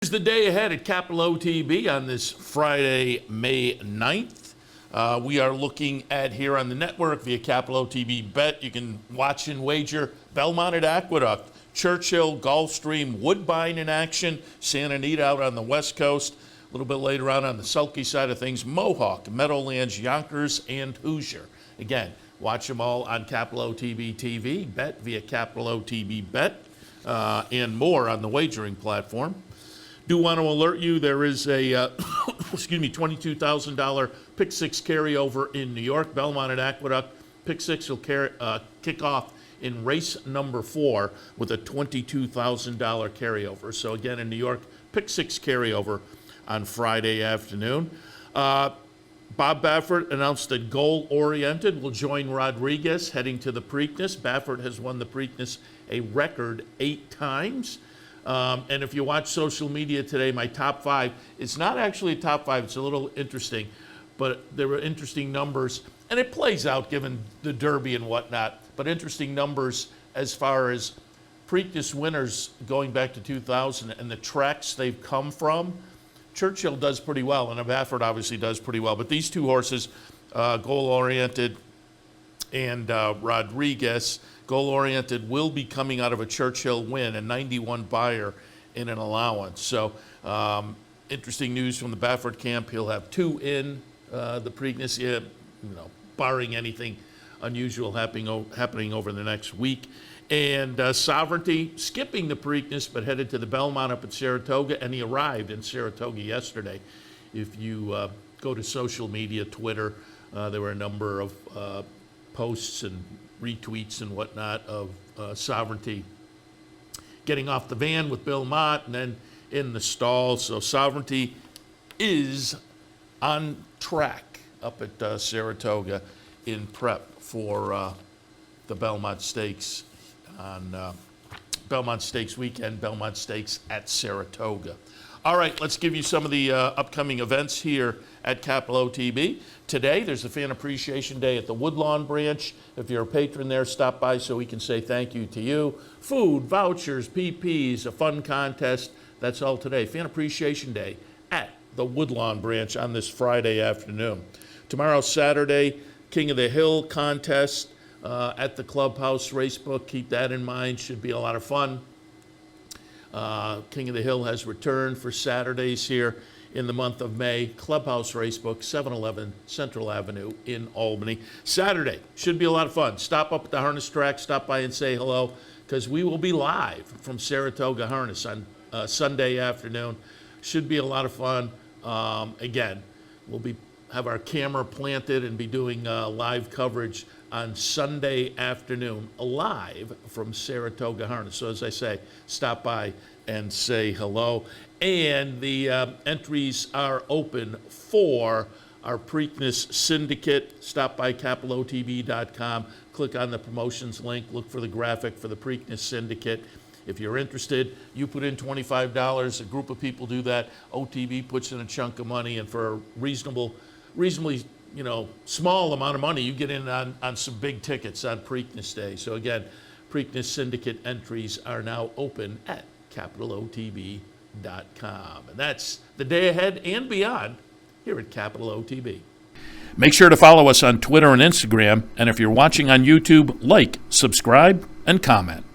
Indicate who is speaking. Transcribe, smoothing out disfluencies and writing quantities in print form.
Speaker 1: Here's the day ahead at Capital OTB on this Friday, May 9th. We are looking at here on the network via Capital OTB Bet. You can watch and wager Belmont at Aqueduct, Churchill, Gulfstream, Woodbine in action, Santa Anita out on the West Coast. A little bit later on the Selkie side of things, Mohawk, Meadowlands, Yonkers, and Hoosier. Again, watch them all on Capital OTB TV, bet via Capital OTB Bet, and more on the wagering platform. Do want to alert you, there is a $22,000 Pick Six carryover in New York, Belmont at Aqueduct. Pick Six will kick off in race number 4 with a $22,000 carryover. So again, in New York, Pick Six carryover on Friday afternoon. Bob Baffert announced that Goal Oriented will join Rodriguez heading to the Preakness. Baffert has won the Preakness a record 8 times. And if you watch social media today, my top 5, it's not actually a top 5, it's a little interesting, but there were interesting numbers, and it plays out given the Derby and whatnot, but interesting numbers as far as Preakness winners going back to 2000 and the tracks they've come from. Churchill does pretty well, and Baffert obviously does pretty well, but these two horses, Goal Oriented and Rodriguez, Goal Oriented will be coming out of a Churchill win, a 91 buyer in an allowance. So interesting news from the Baffert camp. He'll have 2 in the Preakness, barring anything unusual happening over the next week. And Sovereignty skipping the Preakness, but headed to the Belmont up at Saratoga, and he arrived in Saratoga yesterday. If you go to social media, Twitter, there were a number of posts and retweets and whatnot of Sovereignty getting off the van with Bill Mott and then in the stall. So Sovereignty is on track up at Saratoga in prep for the Belmont Stakes on Belmont Stakes weekend, Belmont Stakes at Saratoga. All right, let's give you some of the upcoming events here at Capital OTB. Today, there's a Fan Appreciation Day at the Woodlawn branch. If you're a patron there, stop by so we can say thank you to you. Food, vouchers, PPs, a fun contest. That's all today. Fan Appreciation Day at the Woodlawn branch on this Friday afternoon. Tomorrow, Saturday, King of the Hill contest at the Clubhouse Racebook. Keep that in mind. Should be a lot of fun. King of the Hill has returned for Saturdays here in the month of May. Clubhouse Racebook, 711 Central Avenue in Albany. Saturday should be a lot of fun. Stop up at the harness track, stop by and say hello, because we will be live from Saratoga Harness on Sunday afternoon. Should be a lot of fun. Again, we'll have our camera planted and be doing live coverage on Sunday afternoon, live from Saratoga Harness. So as I say, stop by and say hello. And the entries are open for our Preakness Syndicate. Stop by capitalotb.com, click on the promotions link, look for the graphic for the Preakness Syndicate. If you're interested, you put in $25, a group of people do that, OTB puts in a chunk of money, and for a reasonably small amount of money, you get in on some big tickets on Preakness Day. So again, Preakness Syndicate entries are now open at capitalotb.com. And that's the day ahead and beyond here at Capital OTB. Make sure to follow us on Twitter and Instagram. And if you're watching on YouTube, like, subscribe, and comment.